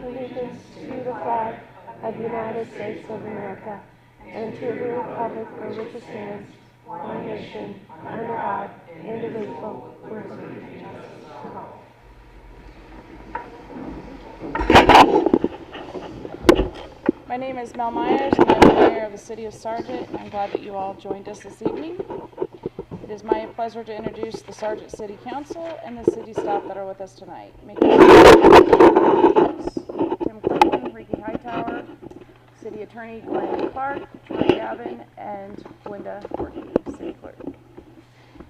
allegiance to the flag of the United States of America and to the republic for which it stands, one nation, under God, indivisible, with liberty and justice for all. My name is Mel Myers, and I'm the mayor of the city of Sargent, and I'm glad that you all joined us this evening. It is my pleasure to introduce the Sargent City Council and the city staff that are with us tonight. Tim Clayton, Ricky Hightower, City Attorney Glenn Clark, Troy Gavin, and Linda Forkey, City Clerk.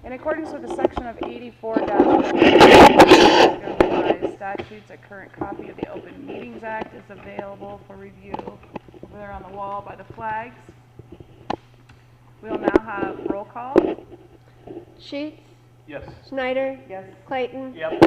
In accordance with the section of 84-1 statutes, a current copy of the Open Meetings Act is available for review over there on the wall by the flags. We'll now have roll call. Sheets? Yes. Schneider? Yes. Clayton? Yep.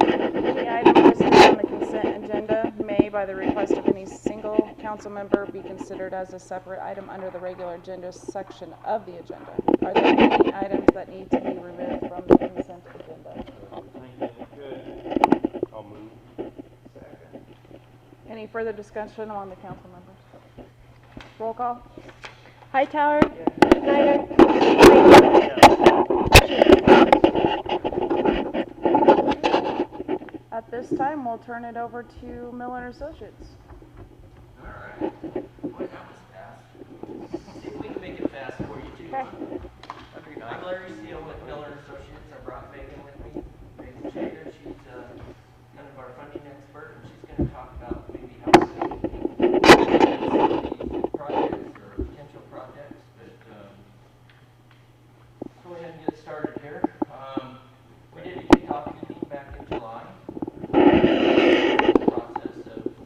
Any item listed on the consent agenda may, by the request of any single council member, be considered as a separate item under the regular agenda section of the agenda. Are there any items that need to be removed from the consent agenda? Good. I'll move. Second. Any further discussion among the council members? Roll call. Hightower? Schneider? At this time, we'll turn it over to Miller Associates. All right. Boy, that was fast. See if we can make it fast for you, too. Okay. I'm Larry Steele with Miller Associates. I brought Megan with me. Megan Shaker, she's kind of our funding expert, and she's going to talk about maybe how to projects or potential projects. But let's go ahead and get started here. We did a kickoff meeting back in July. Process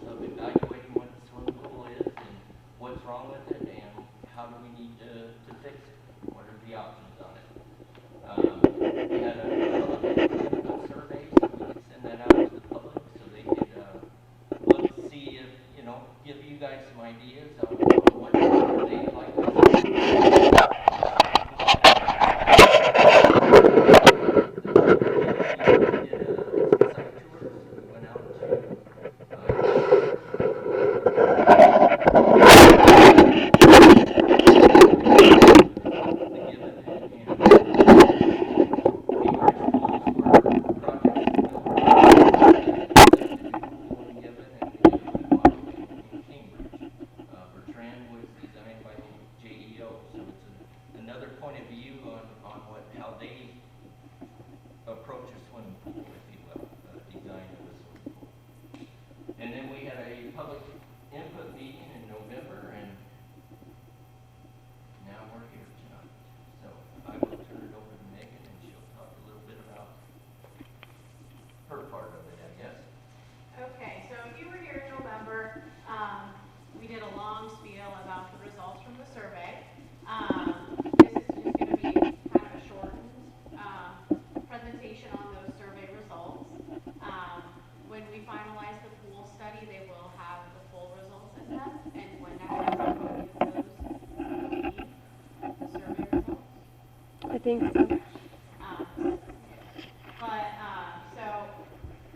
of evaluating what the swimming pool is and what's wrong with it and how do we need to fix it. What are the options on it? We had a survey, so we could send that out to the public so they could look to see if, give you guys some ideas on what they'd like to see. Another point of view on how they approach a swimming pool, if you will, design of a swimming pool. And then we had a public input meeting in November, and now we're here tonight. So I will turn it over to Megan, and she'll talk a little bit about her part of it, I guess. Okay, so if you were here in November, we did a long spiel about the results from the survey. This is just going to be kind of a shortened presentation on those survey results. When we finalize the pool study, they will have the full results in them, and when that happens, we'll use those the survey results. I think so. So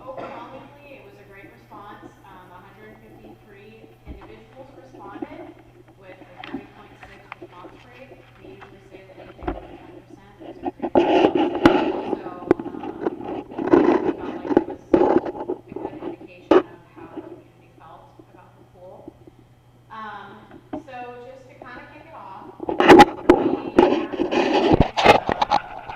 overwhelmingly, it was a great response. 153 individuals responded with a 30.6 response rate. We usually say that anything over 10% is a great response. So we felt like it was a good indication of how the community felt about the pool. So just to kind of kick it off, we asked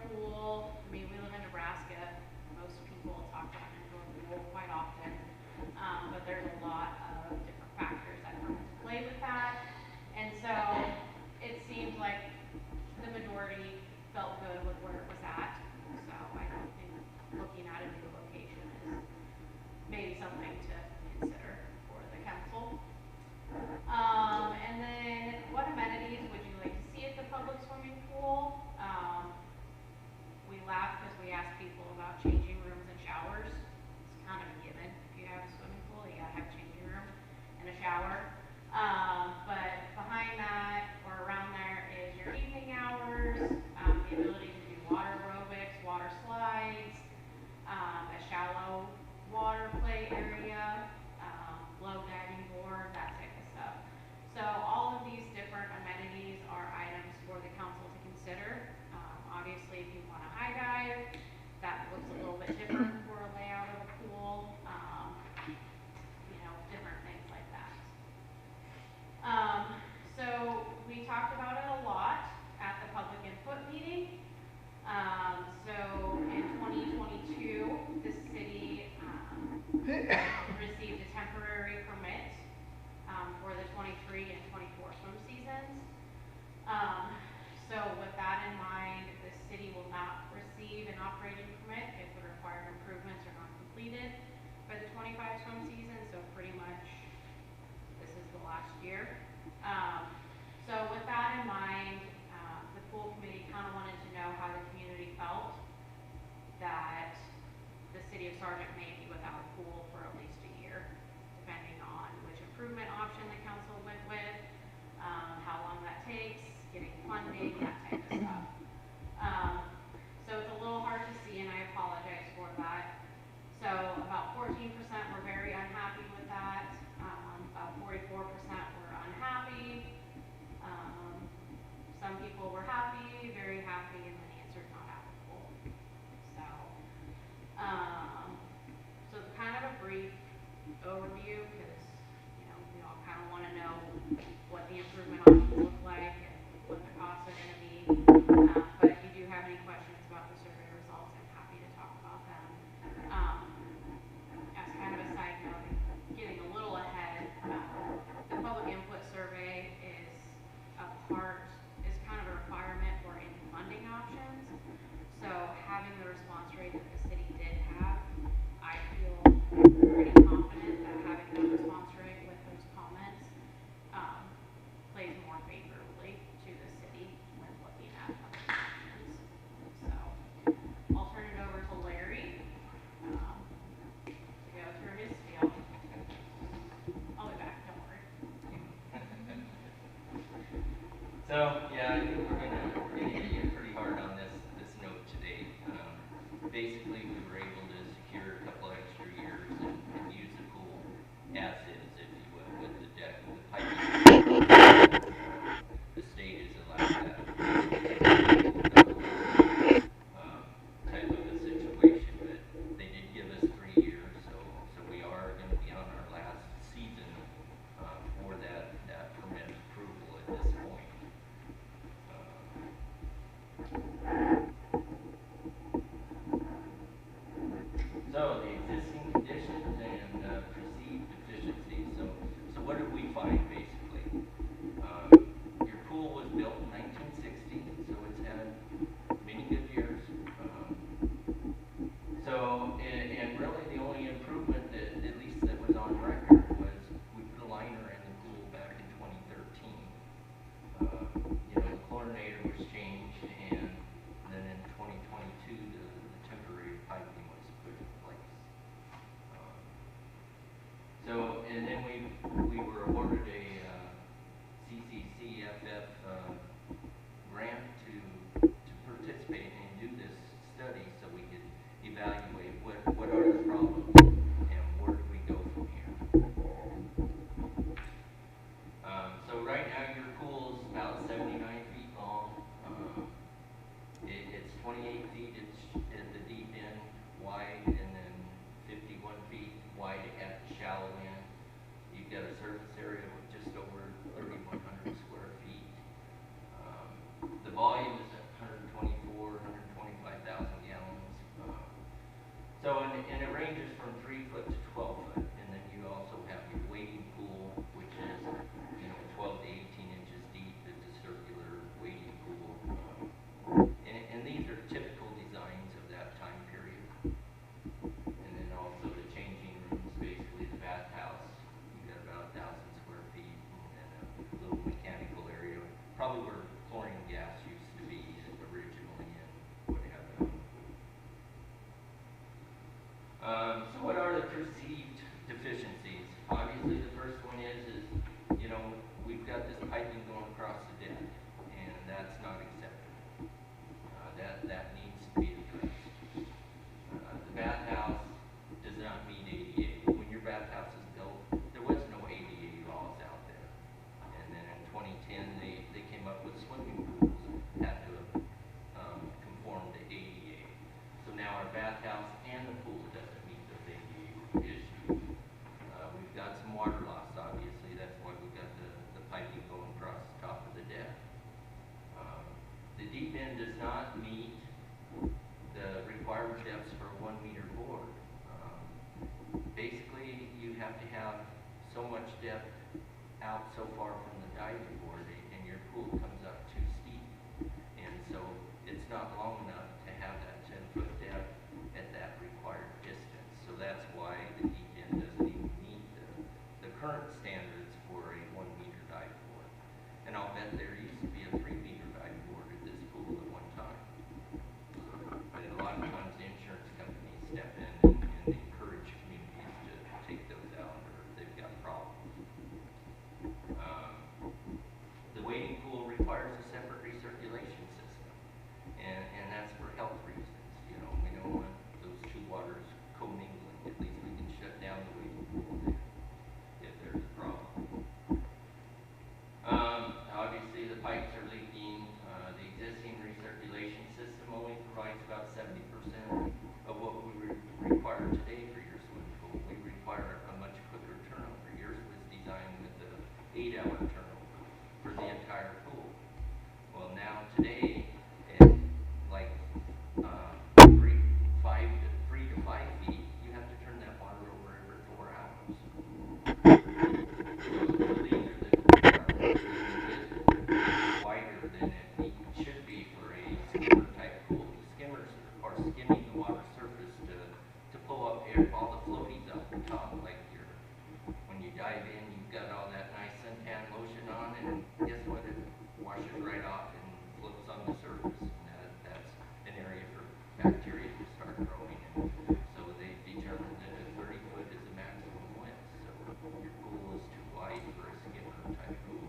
pool, I mean, we live in Nebraska, most people talk about an indoor pool quite often, but there's a lot of different factors that come into play with that. And so it seemed like the majority felt good with where it was at. So I don't think looking at a new location is maybe something to consider for the council. And then what amenities would you like to see at the public swimming pool? We laugh because we ask people about changing rooms and showers. It's kind of a given. If you have a swimming pool, you gotta have a changing room and a shower. But behind that or around there is your evening hours, the ability to do water aerobics, water slides, a shallow water play area, low diving board, that type of stuff. So all of these different amenities are items for the council to consider. Obviously, if you want a high dive, that looks a little bit different for a layout of a pool, you know, different things like that. So we talked about it a lot at the public input meeting. So in 2022, the city received a temporary permit for the 23 and 24 swim seasons. So with that in mind, the city will not receive an operating permit if the required improvements are not completed by the 25 swim season. So pretty much this is the last year. So with that in mind, the pool committee kind of wanted to know how the community felt that the city of Sargent may be without a pool for at least a year, depending on which improvement option the council went with, how long that takes, getting funding, that type of stuff. So it's a little hard to see, and I apologize for that. So about 14% were very unhappy with that. About 44% were unhappy. Some people were happy, very happy, and then answered not applicable. So, so kind of a brief overview, because you know we all kind of want to know what the improvement options look like and what the costs are going to be. But if you do have any questions about the survey results, I'm happy to talk about them. As kind of a side note, getting a little ahead, the public input survey is kind of a requirement for any funding options. So having the response rate that the city did have, I feel pretty confident that having that response rate with those comments plays more favorably to the city when looking at other options. So I'll turn it over to Larry to go through his spiel. I'll be back, don't worry. So, yeah, I think we're gonna hit you pretty hard on this note today. Basically, we were able to secure a couple extra years and use the pool as is, if you will, with the deck, with the piping. The state is allowed that. Type of a situation, but they did give us 3 years, so we are gonna be on our last season for that permit approval at this point. So the existing conditions and perceived deficiencies. So what did we find basically? Your pool was built in 1960, so it's had many good years. And really the only improvement that, at least that was on record, was we put a liner in the pool back in 2013. You know, the chlorinator was changed, and then in 2022 the temporary piping was put in place. So, and then we were awarded a CCCFF grant to participate and do this study, so we could evaluate what are the problems and where do we go from here. So right now your pool's about 79 feet long. It's 28 feet at the deep end wide, and then 51 feet wide at the shallow end. You've got a surface area of just over 3,100 square feet. The volume is at 124, 125 bathhouse and the pool doesn't meet those ADA issues. We've got some water loss, obviously, that's why we've got the piping going across the top of the deck. The deep end does not meet the required depths for a 1 meter bore. Basically, you have to have so much depth out so far from the diving board, and your pool comes up too steep. And so it's not long enough to have that 10-foot depth at that required distance. So that's why the deep end doesn't even meet the current standards for a 1 meter dive board. And I'll bet there used to be a 3 meter dive board at this pool at one time. But a lot of times the insurance companies step in and encourage communities to take those out or if they've got problems. The wading pool requires a separate recirculation system, and that's for health reasons. You know, we don't want those two waters commingling. At least we can shut down the wading pool if there's a problem. Obviously, the pipes are leaking. The existing recirculation system only provides about 70% of what we require today for your swimming pool. We require a much quicker turnover. Yours was designed with an 8-hour turnover for the entire pool. Well, now today, at like 3 to 5 feet, you have to turn that water over every 4 hours. So these are the requirements. Wider than it should be for a skimmer type pool. The skimmers are skimming the water surface to pull up all the floaties off the top. Like when you dive in, you've got all that nice suntan lotion on, and guess what? It washes right off and floats on the surface. And that's an area for bacteria to start growing in. So they determined that a 30-foot is the maximum width. So your pool is too wide for a skimmer type pool.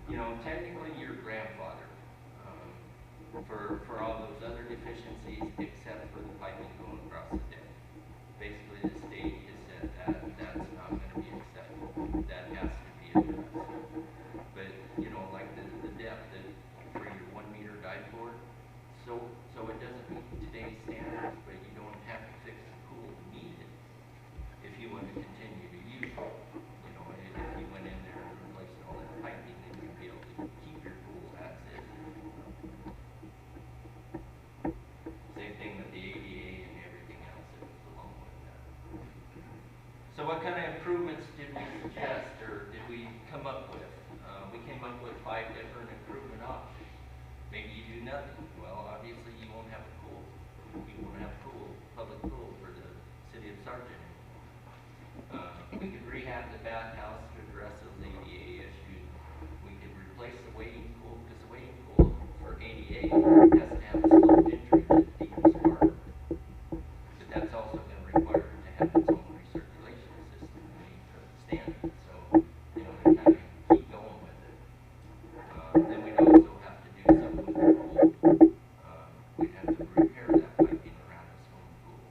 You know, technically you're grandfathered for all those other deficiencies except for the piping going across the deck. Basically, the state has said that that's not going to be acceptable. That has to be addressed. But, you know, like the depth for your 1 meter dive board, so it doesn't meet today's standards, but you don't have to fix the pool to meet it if you want to continue to use it. You know, if you went in there and replaced all that piping, then you'd be able to keep your pool as is. Same thing with the ADA and everything else that goes along with that. So what kind of improvements did we suggest or did we come up with? We came up with 5 different improvement options. Maybe you do nothing. Well, obviously you won't have a pool. You won't have a pool, public pool for the city of Sargent. We could rehab the bathhouse to address those ADA issues. We could replace the wading pool because the wading pool for ADA has to have a sloped entry to the deepest part. But that's also going to require it to have its own recirculation system to meet the standards. So, you know, they kind of keep going with it. Then we'd also have to do something with the pool. We'd have to repair that piping around the swimming pool.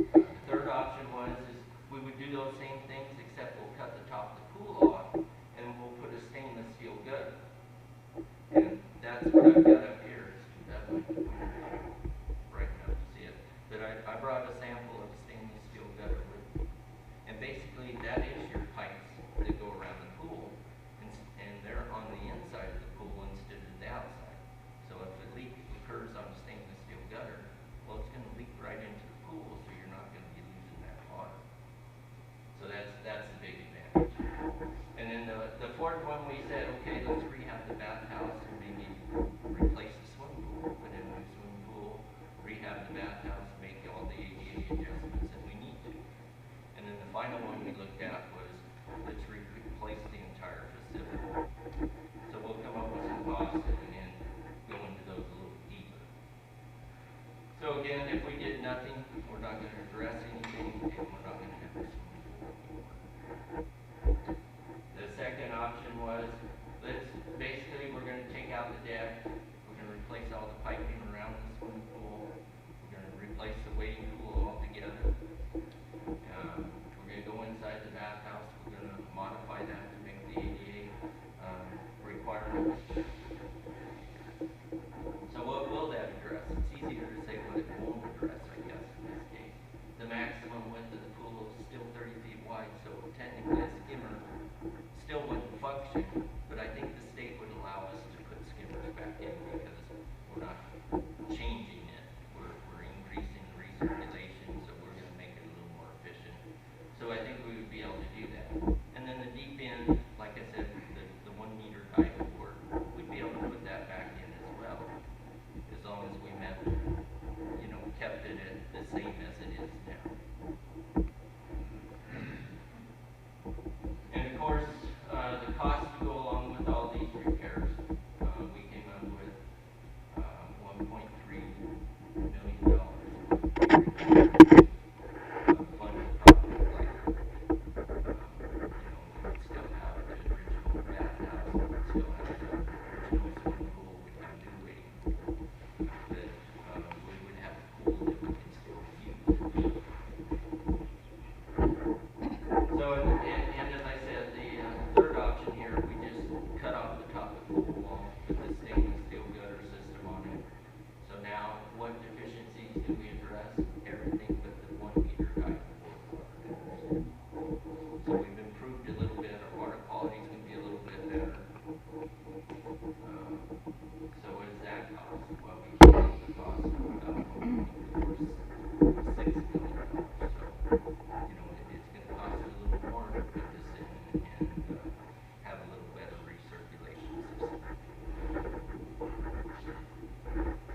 The third option is we would do those same things, except we'll cut the top of the pool off and we'll put a stainless steel gutter. And that's what I've got up here. That might be bright enough to see it. But I brought a sample of stainless steel gutter with me. And basically that is your pipes that go around the pool. And they're on the inside of the pool instead of the outside. So if a leak occurs on a stainless steel gutter, well, it's going to leak right into the pool, so you're not going to be losing that water. So that's the big advantage. And then the fourth one, we said, okay, let's rehab the bathhouse and maybe replace the swimming pool, put in a new swimming pool, rehab the bathhouse, make all the ADA adjustments that we need to. And then the final one we looked at was, let's replace the entire facility. So we'll come up with some costs and then go into those a little deeper. So again, if we did nothing, we're not going to address anything, and we're not going to have this swimming pool anymore. The second option was, basically we're going to take out the deck, we're going to replace all the piping around the swimming pool, we're going to replace the wading pool altogether. We're going to go inside the bathhouse, we're going to modify that to make the ADA requirements type of work, we'd be able to put that back in as well, as long as we met, kept it at the same as it is now. And of course, the cost to go along with all these repairs, we came up with $1.3 million. Fund the project like, we would still have the original bathhouse, we would still have the original swimming pool with the new waiting pool, that we would have a pool that we could still use. So, and as I said, the third option here, we just cut off the top of the pool wall, put the stainless steel gutter system on it. So now, what deficiencies do we address? Everything but the 1 meter height water gutters. So we've improved a little bit, our water quality is gonna be a little bit better. So what does that cost? Well, we came up with the cost of about $6 million. So, it's gonna cost a little more to put this in and have a little better recirculation system.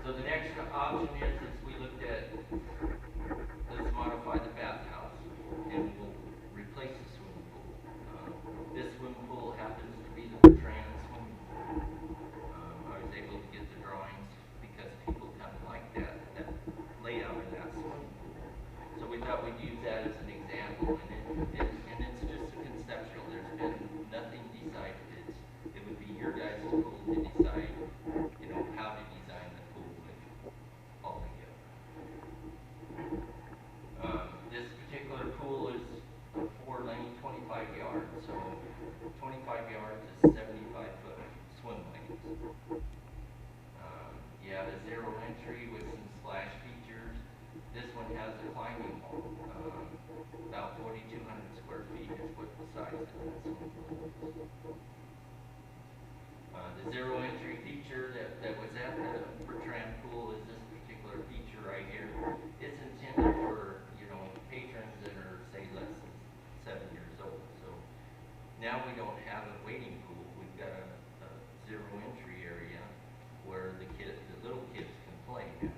So the next option is we looked at, let's modify the bathhouse and we'll replace the swimming pool. This swimming pool happens to be the Bertrand swimming pool. I was able to get the drawings because people kind of like that layout of that swimming pool. So we thought we'd use that as an example, and it's just a conceptual. There's been nothing decided. It would be your guys' pool to decide, how to design the pool all together. This particular pool is a 4-lane, 25 yards, so 25 yards is 75-foot swim lanes. You have a zero entry with some splash features. This one has a climbing wall, about 4,200 square feet is what the size of that swimming pool is. The zero entry feature that was at the Bertrand pool is this particular feature right here. It's intended for, patrons that are, say, less than 7 years old. So now we don't have a wading pool. We've got a zero entry area where the little kids can play now.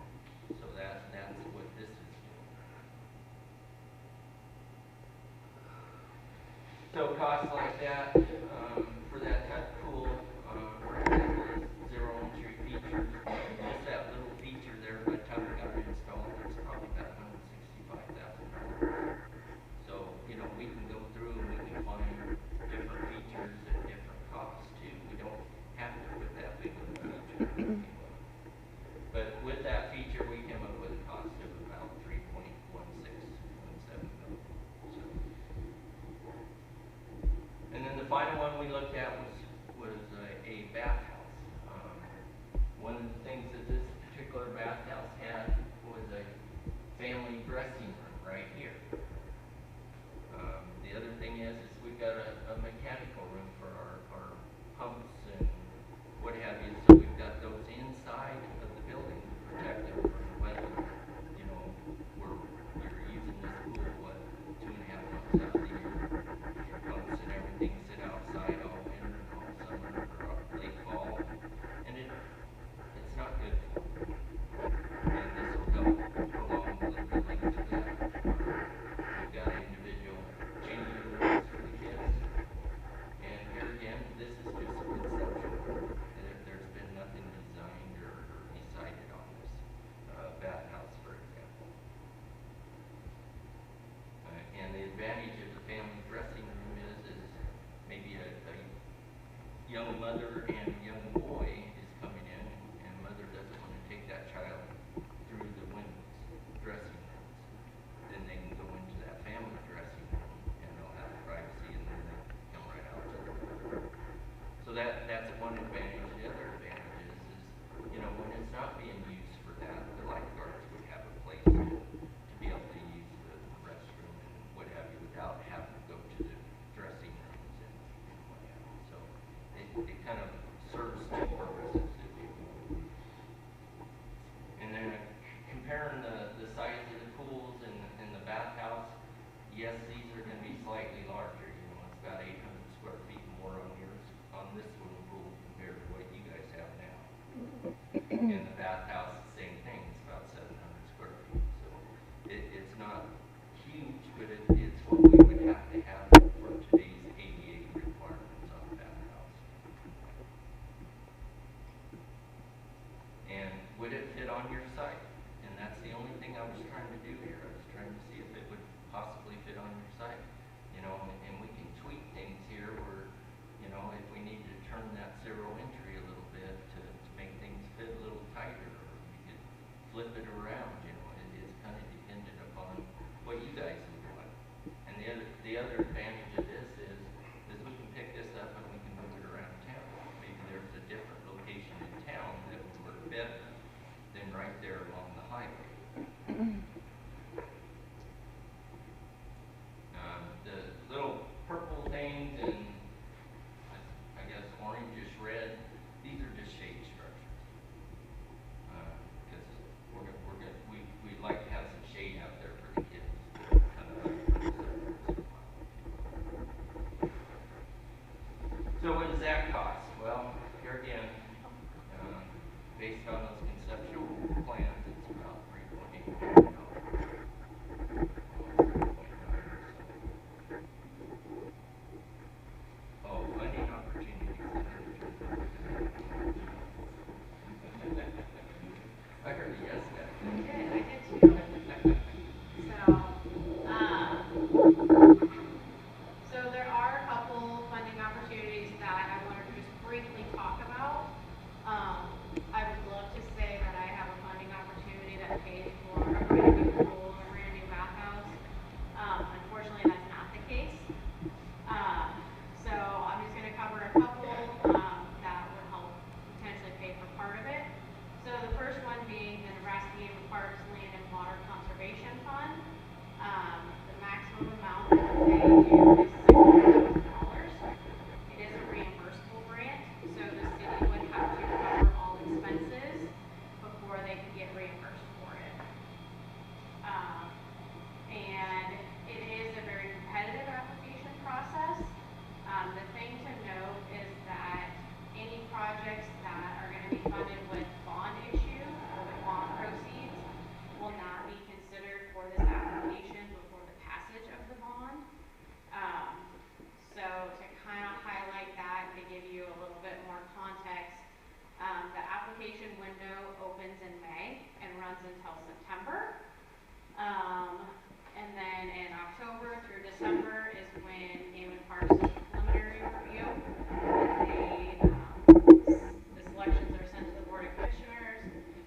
So that's what this is doing. So costs like that, for that type of pool, for example, is zero entry features. Just that little feature there, by the time we got it installed, it's probably about $165,000. So, we can go through and we can find different features at different costs too. We don't have to put that big of a feature. But with that feature, we came up with a cost of about $3.1617 million. So, and then the final one we looked at was a bathhouse. One of the things that this particular bathhouse had was a family dressing room right here. The other thing is we've got a mechanical room for our pumps and what have you. So we've got those inside of the building to protect them from the weather. Where you're using this pool, 2.5 months out of the year. Your pumps and everything sit outside all winter and all summer or late fall. And it's not good for them. And this will help prolong the length of that. We've got individual changing rooms for the kids. And here again, this is just a conceptual. There's been nothing designed or decided on this bathhouse, for example. And the advantage of the family dressing room is maybe a young mother and young boy is coming in, and mother doesn't want to take that child through the women's dressing rooms. Then they can go into that family dressing room, and they'll have privacy, and then they can come right out to the river. So that's one advantage. The other advantage is when it's not being used for that, the lifeguards would have a place to be able to use the restroom and what have you without having to go to the dressing rooms and what have you. So it kind of serves two purposes, if you will. And then comparing the size of the pools and the bathhouse, yes, these are going to be slightly larger. It's got 800 square feet more on this swimming pool Well, here again, based on those conceptual plans, it's about $3.8 million. Oh, funding opportunities. I heard a yes back there. I did too. So there are a couple funding opportunities that I wanted to just briefly talk about. I would love to say that I have a funding opportunity that pays for a brand new pool, a brand new bathhouse. Unfortunately, that's not the case. So I'm just going to cover a couple that would help potentially pay for part of it. So the first one being the Nebraska Game and Parks Land and Water Conservation Fund. The maximum amount that we pay due is $6,000. It is a reimbursable grant, so the city would have to cover all expenses before they could get reimbursed for it. And it is a very competitive application process. The thing to note is that any projects that are going to be funded with bond issue or with bond proceeds will not be considered for this application before the passage of the bond. So to kind of highlight that, to give you a little bit more context, the application window opens in May and runs until September. And then in October through December is when Game and Parks does a preliminary review. The selections are sent to the Board of Commissioners.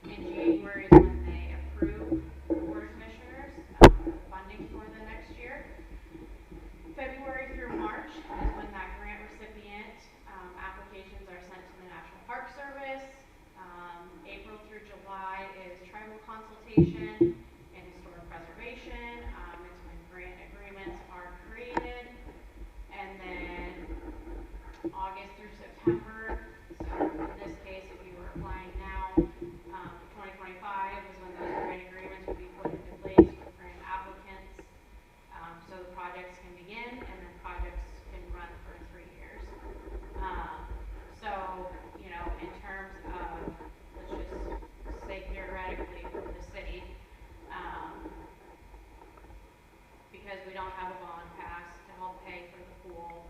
In January is when they approve the Board of Commissioners funding for the next year. February through March is when that grant recipient applications are sent to the National Park Service. April through July is tribal consultation and historic preservation. It's when grant agreements are created. And then August through September, so in this case, if you were applying now, 2025 is when those grant agreements would be put into place for grant applicants. So the projects can begin and then projects can run for 3 years. So, you know, in terms of, let's just say theoretically for the city, because we don't have a bond pass to help pay for the pool,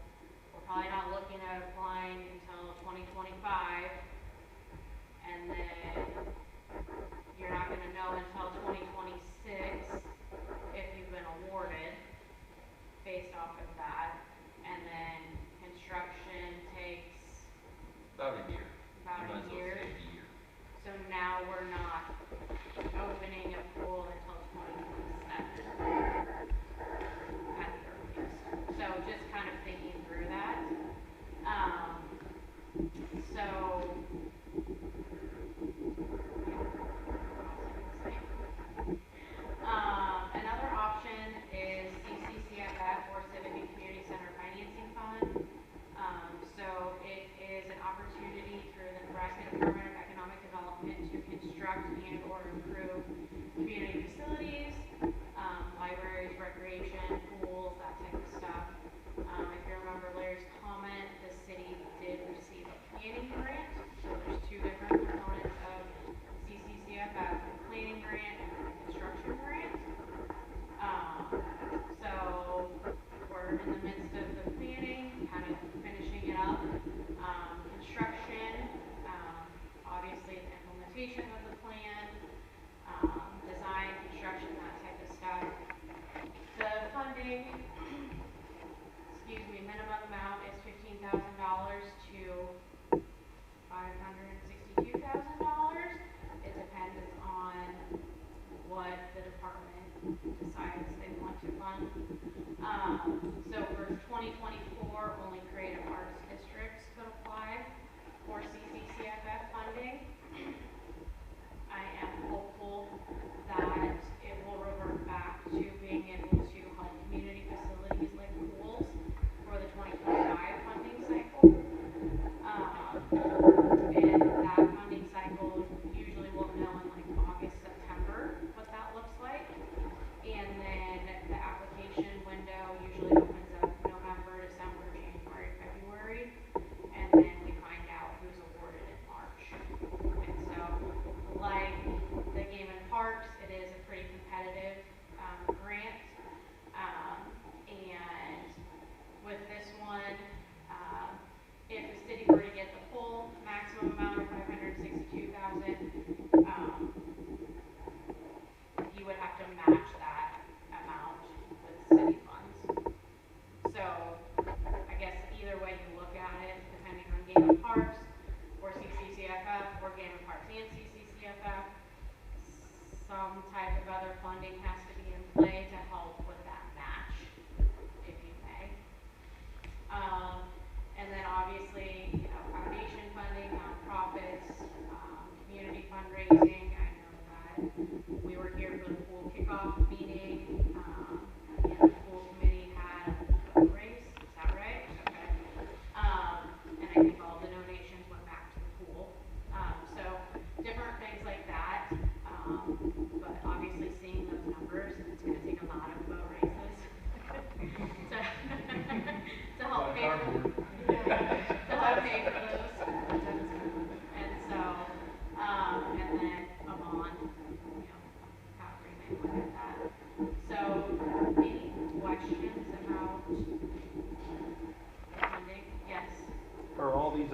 we're probably not looking at applying until 2025, and then you're not going to know until 2026 if you've been awarded based off of that, and then construction takes About a year. about You might a as well year. say a year. So now we're not opening a pool until 2027 at the earliest. So just kind of thinking through that. Another option is CCCFF, or Civic and Community Center Financing Fund. So it is an opportunity through the Nebraska Department of Economic Development to construct and or improve community facilities, libraries, recreation, pools, that type of stuff. If you remember Larry's comment, the city did receive a planning grant. So there's two different components of CCCFF, a planning grant and a construction grant. So we're in the midst of the planning, kind of finishing it up. Construction, obviously the implementation of the plan,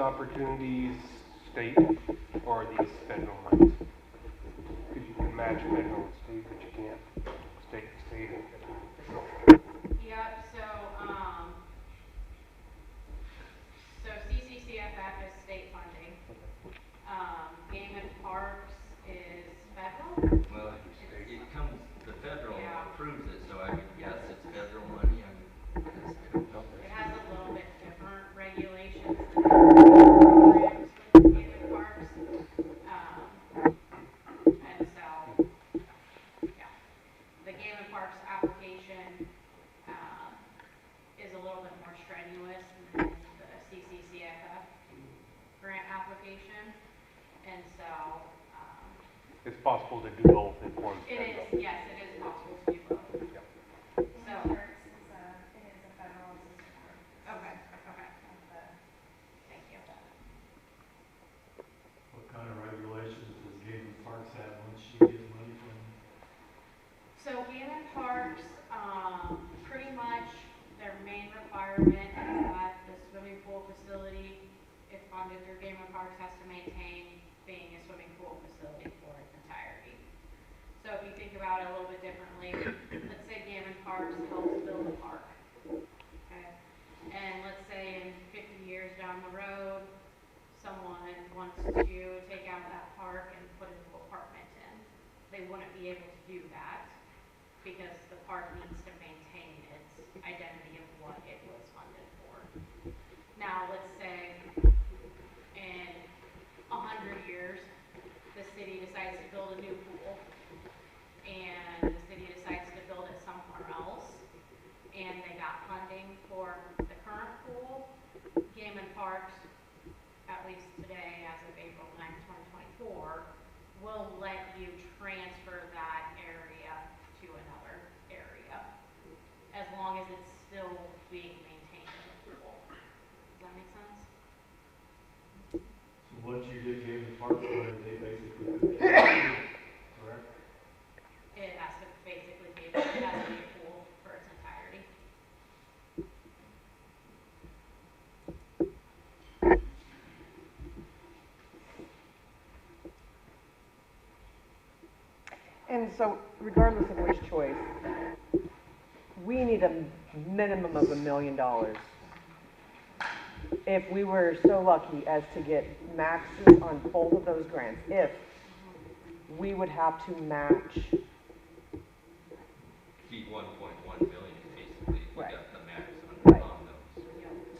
opportunities state or are these federal monies? Because you can match federal and state, but you can't state to state. Yep, so CCCFF is state funding. Game and Parks is federal. Well, it comes, the federal Yeah. approves it, so I would guess it's federal money. I don't know. It has a little bit different regulations than programs with Game and Parks. And so, yeah, the Game and Parks application, is a little bit more strenuous than the CCCFF grant application. And so, It's possible to do both in one. it is, yes, it is possible to do both. So, It is a federal system. okay, thank you. What kind of regulations does Game and Parks have once she gets money from? So Game and Parks, pretty much their main requirement is that the swimming pool facility, if funded through Game and Parks, has to maintain being a swimming pool facility for its entirety. So if you think about it a little bit differently, let's say Game and Parks helps build a park, okay? And let's say in 50 years down the road, someone wants to take out that park and put a new apartment in. They wouldn't be able to do that because the park needs to maintain its identity of what it was funded for. Now, let's say in 100 years, the city decides to build a new pool, and the city decides to build it somewhere else, and they got funding for the current pool. Game and Parks, at least today, as of April 9th, 2024, will let you transfer that area to another area, as long as it's still being maintained in the pool. Does that make sense? So once you get Game and Parks money, they basically, correct? It has to basically be, it has to be a pool for its entirety. And so regardless of which choice, we need a minimum of $1 million. If we were so lucky as to get maxes on both of those grants, if we would have to match, Be 1.1 million, basically, you Right. got the max Right. on those.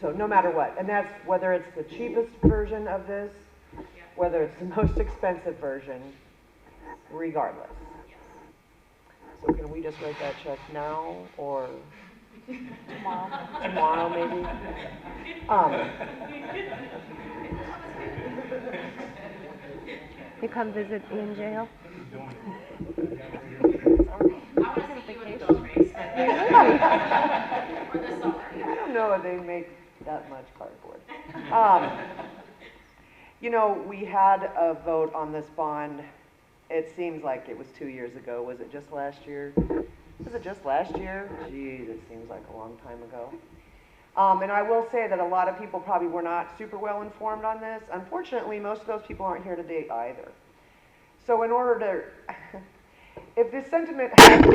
so no matter what, and that's whether it's the cheapest version of this, whether it's the most expensive version, regardless. So can we just write that check now or tomorrow maybe? You come visit me in jail? I want to see you in the boat race. For the summer. I don't know if they make that much cardboard. You know, we had a vote on this bond. It seems like it was 2 years ago. Was it just last year? Was it just last year? Geez, it seems like a long time ago. And I will say that a lot of people probably were not super well informed on this. Unfortunately, most of those people aren't here today either. So in order to, if this sentiment has to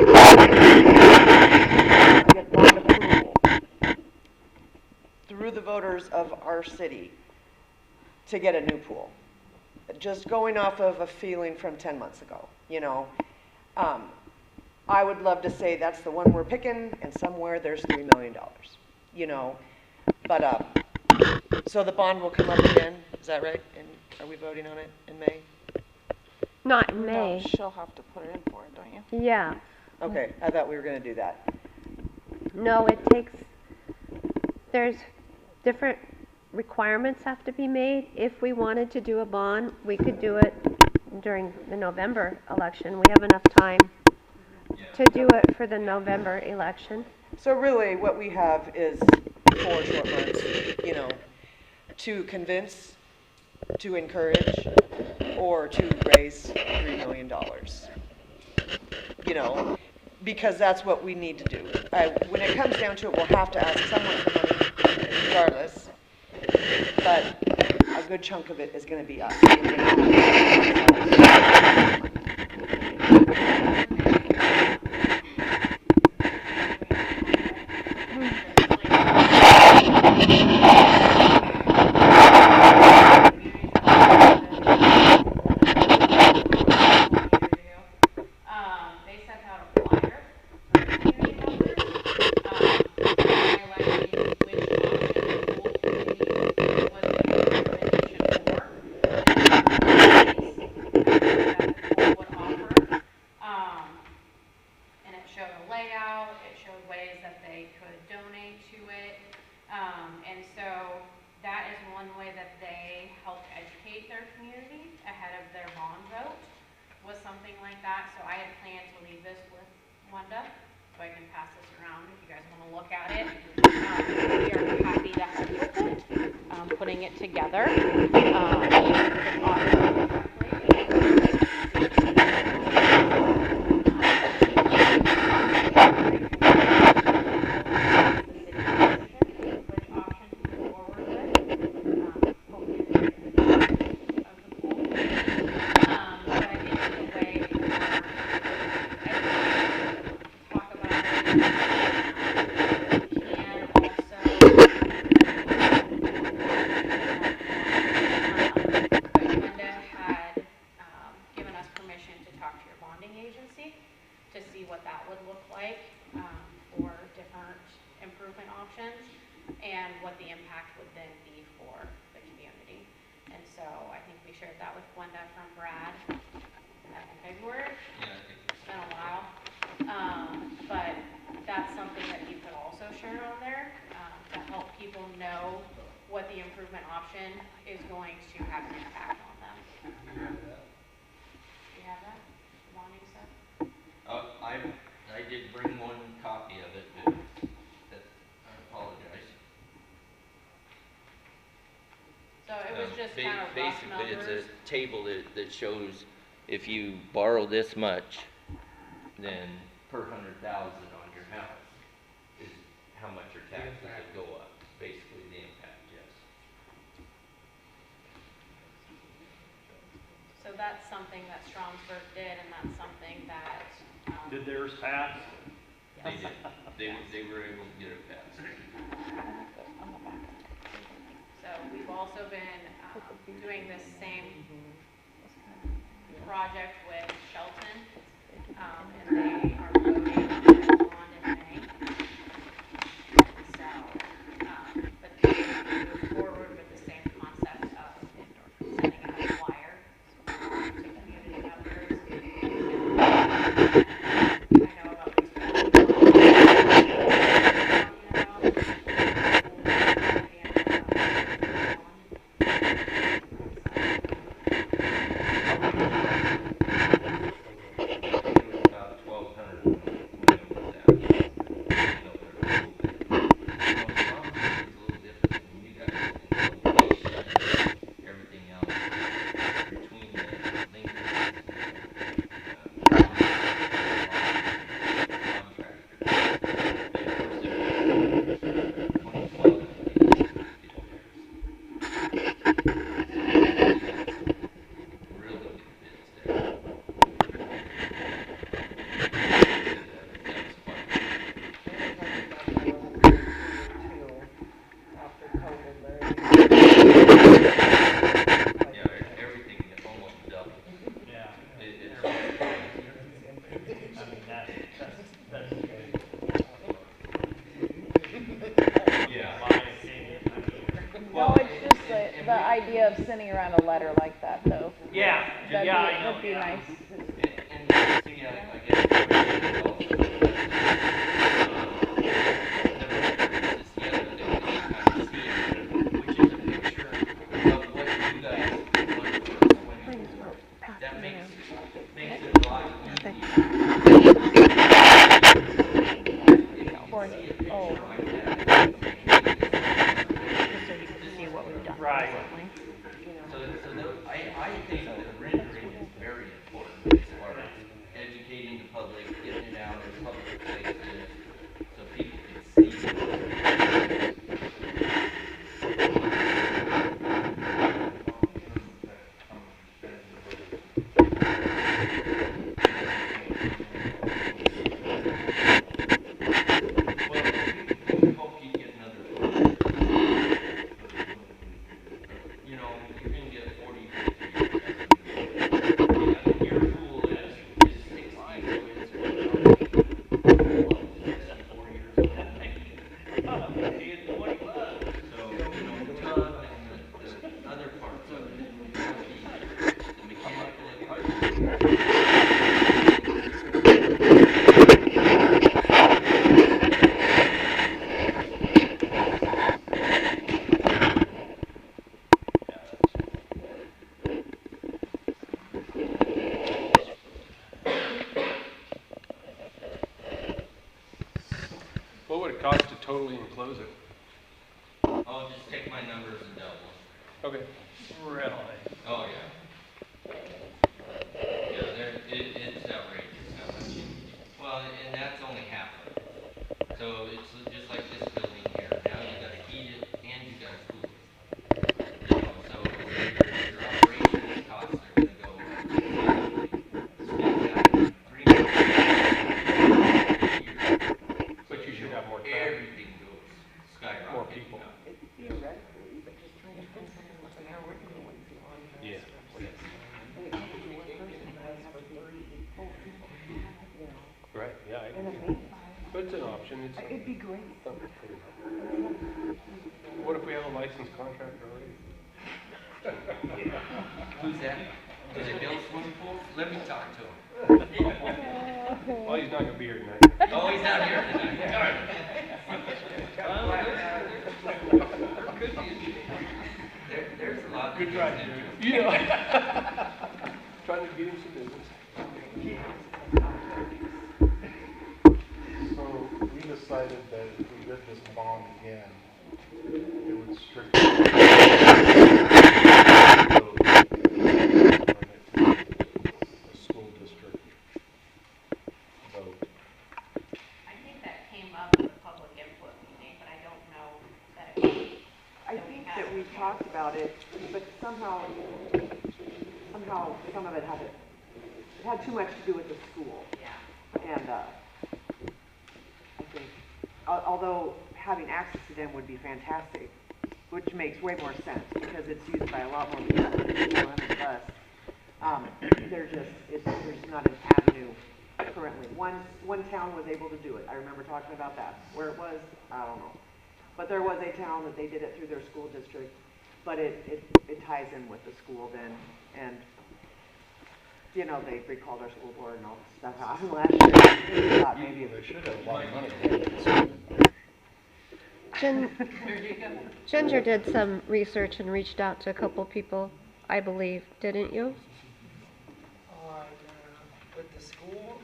get bond approval through the voters of our city to get a new pool, just going off of a feeling from 10 months ago, you know, I would love to say that's the one we're picking, and somewhere there's $3 million, you know, but, so the bond will come up again, is that right? And are we voting on it in May? Not in No, May. she'll have to put it in for it, don't you? Yeah. Okay, I thought we were gonna do that. No, it takes, there's different requirements have to be made. If we wanted to do a bond, we could do it during the November election. We have enough time to do it for the November election. So really, what we have is 4 short months, you know, to convince, to encourage, or to raise $3 million. You know, because that's what we need to do. When it comes down to it, we'll have to ask someone for money regardless. But good chunk of it is gonna be us. We're gonna have They sent out a flyer for community members, highlighting which option the school committee was giving a recommendation for, and that the school would offer. And it showed a layout, it showed ways that they could donate to it. And so that is one way that they help educate their community ahead of their bond vote, was something like that. So I had planned to leave this with Wanda, so I can pass this around if you guys want to look at it. We are happy to help with it, putting it together. To see what that would look like for different improvement options and what the impact would then be for the community. And so I think we shared that with Glenda from Brad back in February. Yeah, I think It's been a while. But that's something that you could also share on there to help people know what the improvement option is going to have an impact on them. You have that? The bonding stuff? I did bring one copy of it, but I apologize. So it was just kind of rough Basically, numbers. it's a table that shows if you borrow this much, then per 100,000 on your house is how much your taxes would go up. Basically, the impact, yes. So that's something that Stromsburg did, and that's something that, Did theirs pass? They did. They were able to get it passed. so we've also been doing this same project with Shelton, and they are voting on this bond in May. So, but they move forward with the same concept of sending out a flyer to community members. I know about these About 1,200 went over that. It's a little different than you guys in location, everything else between the Lincoln everything almost doubled. Yeah. It's I mean, that's good. yeah. My opinion, I mean. No, it's just the idea of sending around a letter like that, though. Yeah, That'd yeah, be, I know, that'd be yeah. nice. And see, I guess the other thing is kind of see which is a picture of what you guys want for the swimming pool. That makes it a lot easier. If you see a picture like that, Right. I think the rendering is very important as far as educating the public, getting it out in public places, so people can see it. the mechanical equipment. What would it cost to totally enclose it? I'll just take my numbers and double. Okay. Really? Oh, yeah. Yeah, it's outrageous how much well, and that's only half of it. So it's just like this building here. Now you gotta heat it and you gotta cool it. You know, so your operational costs are gonna go spectacular. But you should have more time. Everything goes skyrocketing. More people. up. Theoretically, but just trying to find someone with an hour working on one. Yeah. And it can't be one person that has for 30 full people, you know. Right, yeah. And a maintenance. But it's an option, it's. It'd be great. What if we have a licensed contractor already? Who's that? Do they build swimming pools? Let me talk to him. Well, he's not gonna be here tonight. Oh, he's not here tonight. Darn it. There's a lot. Good try, dude. Yeah. Trying to get him some business. So we decided that if we did this bond again, it would strictly a school district vote. I think that came up in the public input meeting, but I don't know that it was. I think that we talked about it, but somehow some of it had too much to do with the school. Yeah. And, I think, although having access to them would be fantastic, which makes way more sense, because it's used by a lot more people than us. There's not an avenue currently. One town was able to do it. I remember talking about that. Where it was, I don't know. But there was a town that they did it through their school district, but it ties in with the school then, and, you know, they recalled our school board and all this stuff happened last year. They thought maybe it They was. should have a lot of money. Ginger did some research and reached out to a couple people, I believe, didn't you? With the school?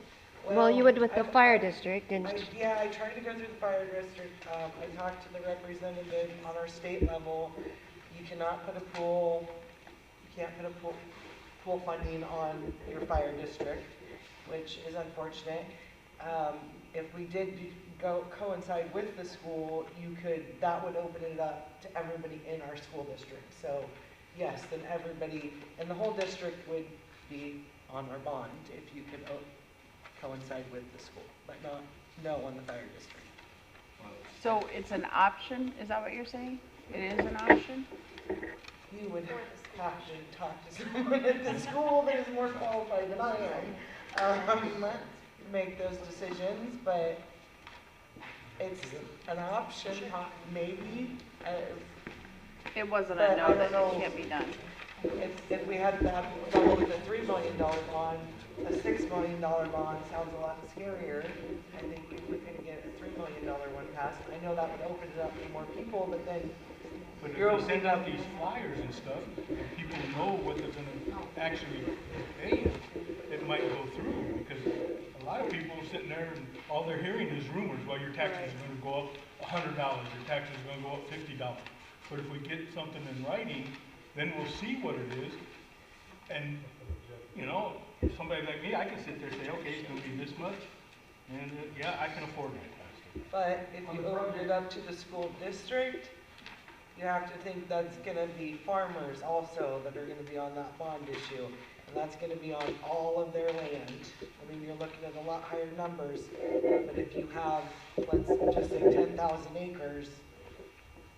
Well, you would with the fire district, didn't you? Yeah, I tried to go through the fire district. I talked to the representative on our state level. You cannot put a pool, you can't put a pool funding on your fire district, which is unfortunate. If we did coincide with the school, that would open it up to everybody in our school district. So, yes, then everybody in the whole district would be on our bond if you could coincide with the school, but no on the fire district. So it's an option, is that what you're saying? It is an option? You would have to talk to someone at the school that is more qualified than I am, make those decisions, but it's an option, maybe. It wasn't But a I no don't that know. it can't be done. If we had that done with a $3 million bond, a $6 million bond sounds a lot scarier. I think if we could get a $3 million one passed, I know that would open it up to more people, but then But if you're you opening send up out these flyers and stuff, and people know what they're gonna actually pay, it might go through, because a lot of people sitting there and all they're hearing is rumors, well, your taxes are gonna go up $100, your taxes are gonna go up $50. But if we get something in writing, then we'll see what it is, and, you know, somebody like me, I can sit there and say, okay, it's gonna be this much, and, yeah, I can afford that. But if you open it up to the school district, you have to think that's gonna be farmers also that are gonna be on that bond issue. And that's gonna be on all of their land. I mean, you're looking at a lot higher numbers. But if you have, let's just say 10,000 acres,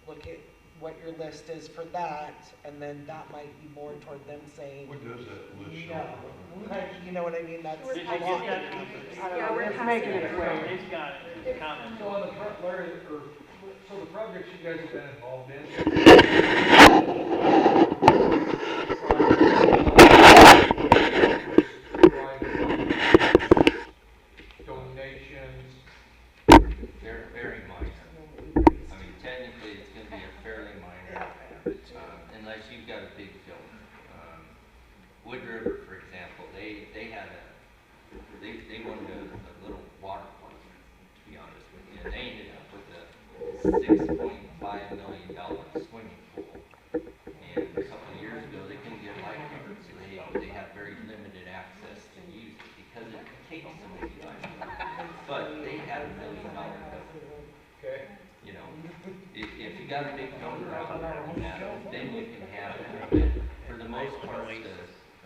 look at what your list is for that, and then that might be more toward them saying, What does that list show? no. Like, you know what I mean? That's We're a passing lot. it. I don't know, It's making its way. He's got it, comment. So on the Larry, so the projects you guys have been involved in, Wood River, for example, they had they wanted a little water park, to be honest with you, and they ended up with a $6.5 million swimming pool. And a couple of years ago, they couldn't get lifeguards, so they had very limited access to use it because it takes so many lifeguards. But they had $1 million budget. Okay. You know, if you got a big number out there on that, then you can have it. But for the most part, the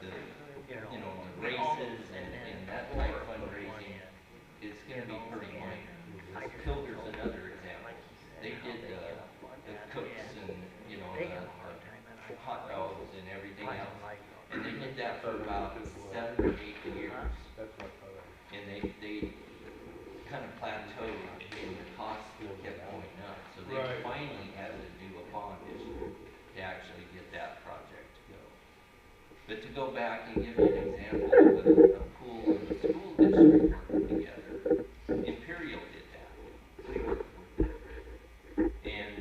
you know, the races and that type of fundraising is gonna be pretty minor. Pilger's another example. They did the cooks and, you know, the hot dogs and everything else. And they did that for about 7 or 8 years. And they kind of plateaued and the cost kept going up. So they Right. finally had to do a bond issue to actually get that project to go. But to go back and give you an example of a pool and the school district working together, Imperial did that. We worked with them. And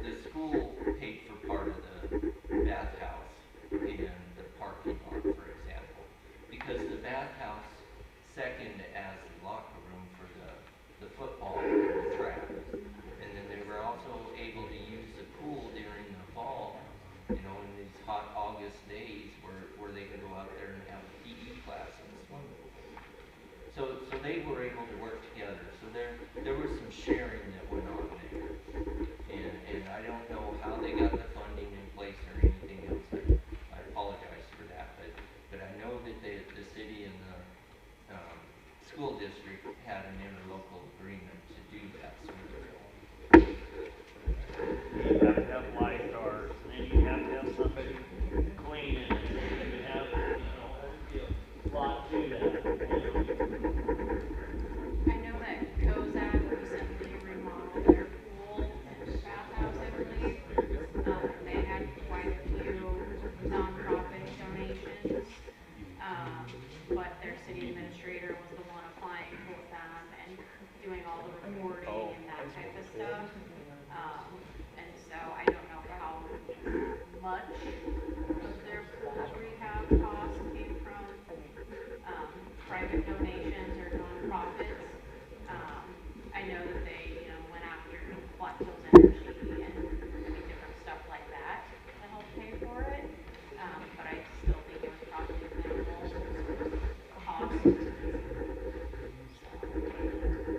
the school paid for part of the bathhouse and the parking lot, for example. Because the bathhouse second as the locker room for the football and the track. And then they were also able to use the pool during the fall, you know, in these hot August days where they could go out there and have a PE class in the swimming pool. So they were able to work together. So there was some sharing that went on there. And I don't know how they got the funding in place or anything else. I apologize for that, but I know that the city and the school district had an interlocal agreement to do that sort of thing. You have to have lifeguards, and then you have to have somebody cleaning it, and you have, you know, a lot to that. I know that Kozak recently remodeled their pool and bathhouse, I believe. They had quite a few nonprofit donations. But their city administrator was the one applying for them and doing all the reporting and that type of stuff. And so I don't know how much of their pool rehab costs came from, private donations or nonprofits. I know that they, you know, went after Flexos Energy and different stuff like that to help pay for it. But I still think it was probably a minimal cost. So,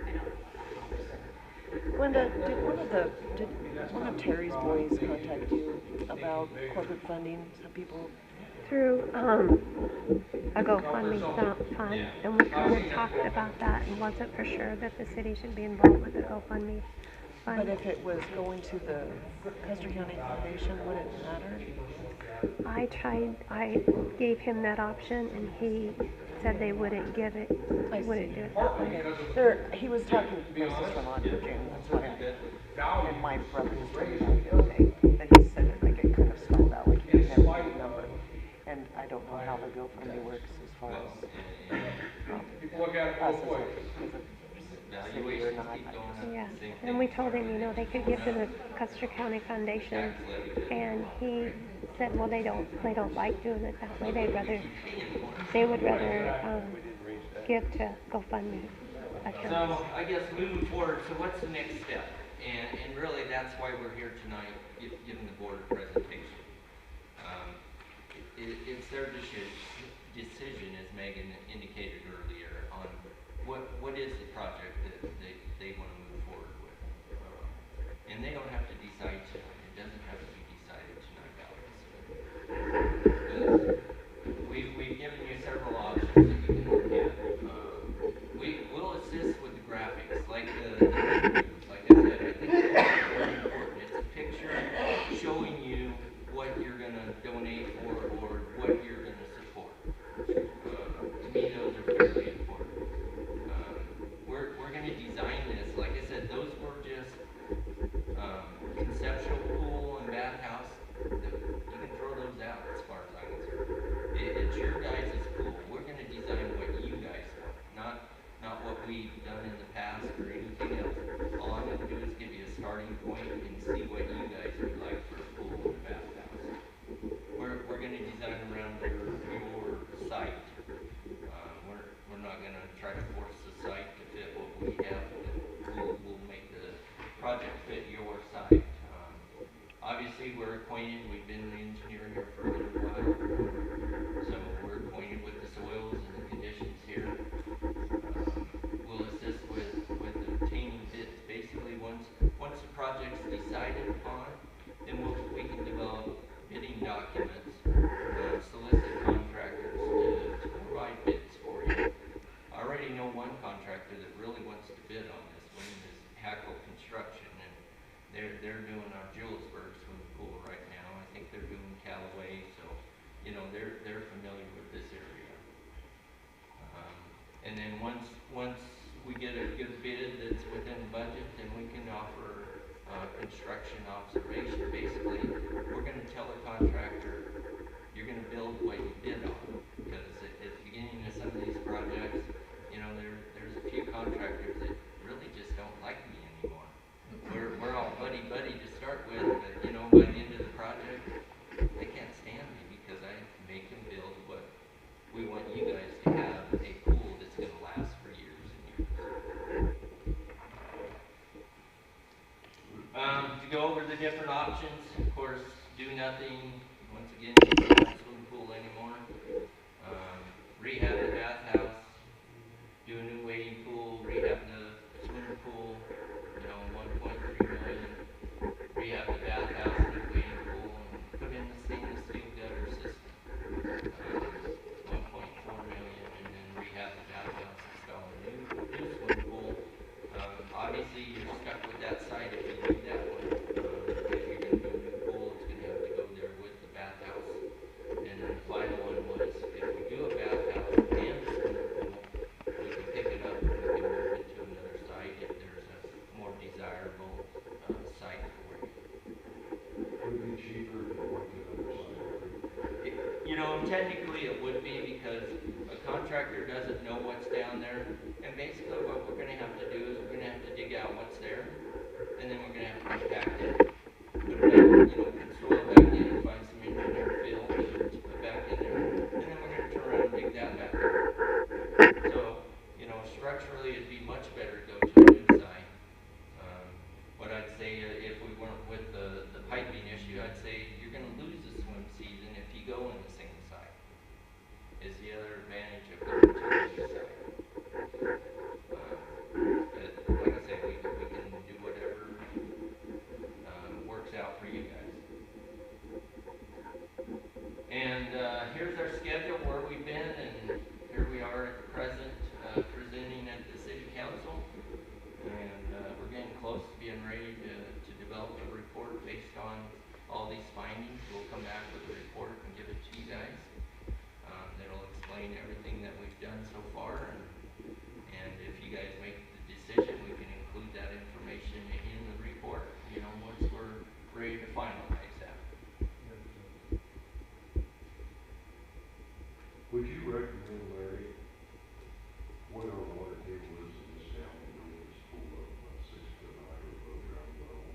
I don't know what that helps. Linda, did one of Terry's boys contact you about corporate funding? Some people, Through a GoFundMe fund, and we kind of talked about that and wasn't for sure that the city should be involved with the GoFundMe but fund. if it was going to the Custer County Foundation, would it matter? I gave him that option and he said they wouldn't give it, wouldn't do it that way. Okay. He was talking, this is from Andre James, that's why and my brother just told me that the other day, that he said it like it kind of stalled out, like he didn't have a good number. And I don't know how the GoFundMe works as far as, us as a city or not. Yeah, and we told him, you know, they could give to the Custer County Foundation, and he said, well, they don't like doing it that way. They would rather give to GoFundMe accounts. So I guess moving forward, so what's the next step? And really that's why we're here tonight, giving the board a presentation. It's their decision, as Megan indicated earlier, on what is the project that they want to move forward with. And they don't have to decide tonight. It doesn't have to be decided tonight, Alex. We've given you several options that you can look at. We'll assist with the graphics, like like I said, I think it's very important. It's a picture showing you what you're going to donate for or what you're going to support. To me, those are fairly important. We're going to design this. Like I said, those were just conceptual try to force the site to fit what we have, we'll make the project fit your site. Obviously, we're acquainted, we've been in the engineering here for a little while, so we're acquainted with the soils and the conditions here. We'll assist with obtaining bids. Basically, once the project's decided upon, then we can develop bidding documents, solicit contractors to provide bids for you. I already know one contractor that really wants to bid on this one, is Hackle Construction, and they're doing our Julesburg swimming pool right now. I think they're doing Callaway, so, you know, they're familiar with this area. And then once we get a good bid that's within budget, then we can offer construction observation. Basically, we're gonna tell the contractor, you're gonna build what you bid on. Because at the beginning of some of these projects, you know, there's a few contractors that really just don't like me anymore. We're all buddy to start with, but you know, by the end of the project, they can't stand me because I make them build what we want you guys to have, a pool that's gonna last for years and years. To go over the different options, of course, do nothing, once again, not swimming pool anymore. Rehab the bathhouse, do a new wading pool, rehab the swimming pool, you know, 1.3 million. Rehab the bathhouse, new wading pool, and put in the stainless steel gutter system. 1.4 million, and then rehab the bathhouse, install a new swimming pool. Obviously, you're stuck with that site if you do that one. If you're gonna do a new pool, it's gonna have to go there with the bathhouse. And then the final one was, if we do a bathhouse and a swimming pool, we can pick it up and we can move it to another site if there's a more desirable site for you. Would it be cheaper if you went to another site? You know, technically it would be, because a contractor doesn't know what's down there, and basically what we're gonna have to do is we're gonna have to dig out what's there, and then we're gonna have to compact it, put it back, you know, put soil back in, find some engineered fill to put back in there, and then we're gonna turn around and dig that back up. So, you know, structurally it'd be much better to go to a new site. What I'd say, if we weren't with the piping issue, I'd say you're gonna lose the swim season if you go in the same site. Is the other advantage of going to a new site. But like I said, we can do whatever works out for you guys. And here's our schedule, where we've been, and here we are at the present, presenting at the city council. And we're getting close to being ready to develop a report based on all these findings. We'll come back with a report and give it to you guys. That'll explain everything that we've done so far, and if you guys make the decision, we can include that information in the report, you know, once we're ready to finalize that. Would you recommend, Larry, what our water table is in this town, when it's full of 6 to 9 or above ground level?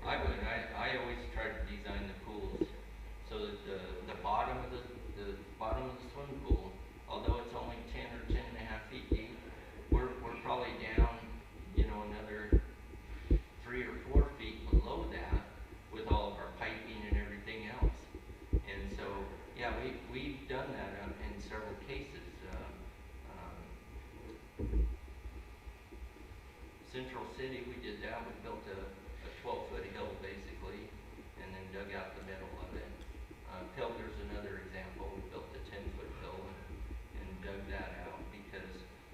I would. I always try to design the pools so that the bottom of the swimming pool, although it's only 10 or 10 and a half feet deep, we're probably down, you know, another 3 or 4 feet below that with all of our piping and everything else. And so, yeah, we've done that in several cases. Central City, we did that. We built a 12-foot hill basically, and then dug out the middle of it. Pilger's another example. We built a 10-foot hill and dug that out because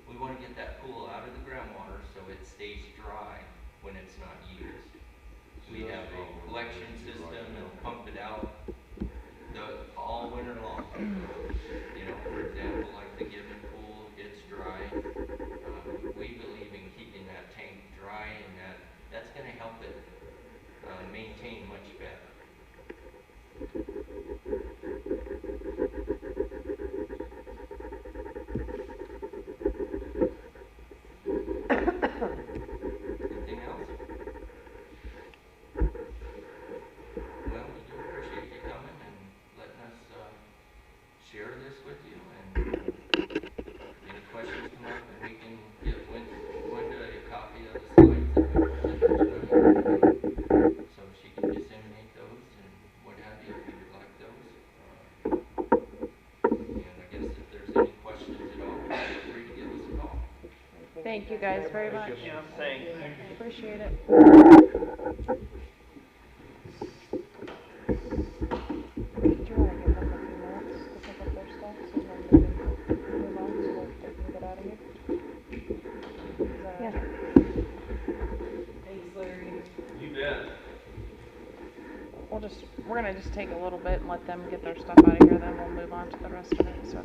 we want to get that pool out of the groundwater so it stays dry when it's not used. We have a collection system and pump it out all winter long. You know, for example, like the Gibbon pool, it's dry. We believe in keeping that tank dry, and that's going to help it maintain much better. Anything else? Thank you guys very much. Thanks. Appreciate it. Do you wanna give them a few minutes to pick up their stuff so then we can move on so that they can get out of here? Is that- Yeah. Thanks, Larry. You bet. We're gonna just take a little bit and let them get their stuff out of here, then we'll move on to the rest of it, so.